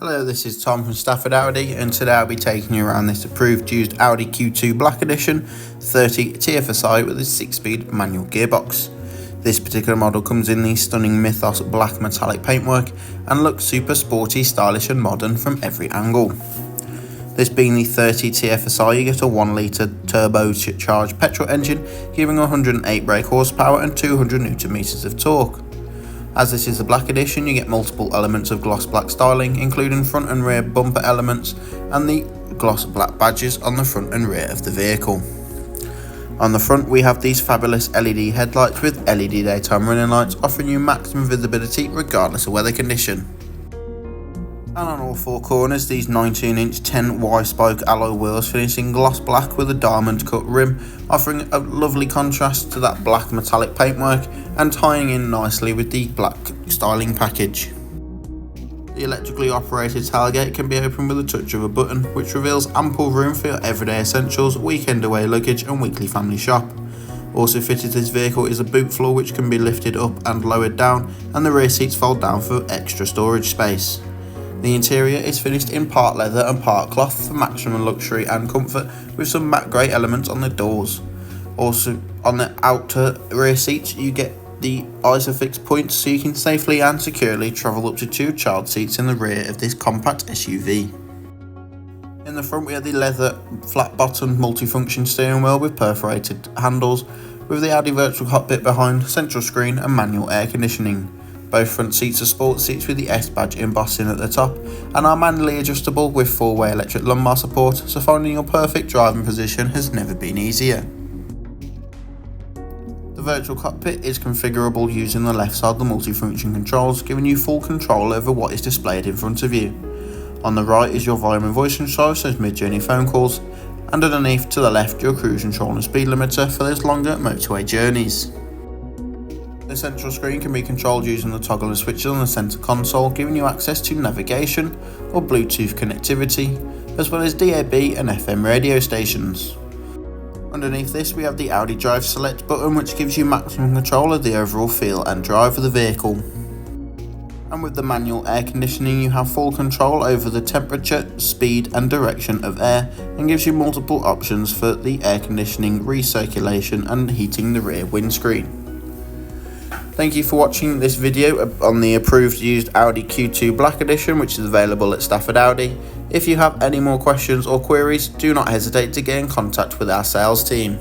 Hello, this is Tom from Stafford Audi, and today I'll be taking you around this approved used Audi Q2 Black Edition 30 TFSI with a 6-speed manual gearbox. This particular model comes in the stunning Mythos black metallic paintwork and looks super sporty, stylish and modern from every angle. This being the 30 TFSI, you get a 1 litre turbocharged petrol engine giving 108 brake horsepower and 200 Nm of torque. As this is the Black Edition, you get multiple elements of gloss black styling, including front and rear bumper elements and the gloss black badges on the front and rear of the vehicle. On the front we have these fabulous LED headlights with LED daytime running lights, offering you maximum visibility regardless of weather condition. And on all four corners, these 19-inch 10Y spoke alloy wheels finish in gloss black with a diamond cut rim, offering a lovely contrast to that black metallic paintwork and tying in nicely with the black styling package. The electrically operated tailgate can be opened with a touch of a button, which reveals ample room for your everyday essentials, weekend away luggage and weekly family shop. Also fitted to this vehicle is a boot floor which can be lifted up and lowered down, and the rear seats fold down for extra storage space. The interior is finished in part leather and part cloth for maximum luxury and comfort, with some matte grey elements on the doors. Also on the outer rear seats you get the Isofix points so you can safely and securely travel up to 2 child seats in the rear of this compact SUV. In the front we have the leather flat bottomed multifunction steering wheel with perforated handles, with the Audi virtual cockpit behind, central screen and manual air conditioning. Both front seats are sports seats with the S badge embossing at the top and are manually adjustable with 4-way electric lumbar support, so finding your perfect driving position has never been easier. The virtual cockpit is configurable using the left side of the multifunction controls, giving you full control over what is displayed in front of you. On the right is your volume and voice control, so as mid-journey phone calls, and underneath to the left your cruise control and speed limiter for those longer motorway journeys. The central screen can be controlled using the toggle and switches on the centre console, giving you access to navigation or Bluetooth connectivity, as well as DAB and FM radio stations. Underneath this we have the Audi Drive Select button, which gives you maximum control of the overall feel and drive of the vehicle. And with the manual air conditioning you have full control over the temperature, speed and direction of air, and gives you multiple options for the air conditioning, recirculation and heating the rear windscreen. Thank you for watching this video on the approved used Audi Q2 Black Edition, which is available at Stafford Audi. If you have any more questions or queries, do not hesitate to get in contact with our sales team.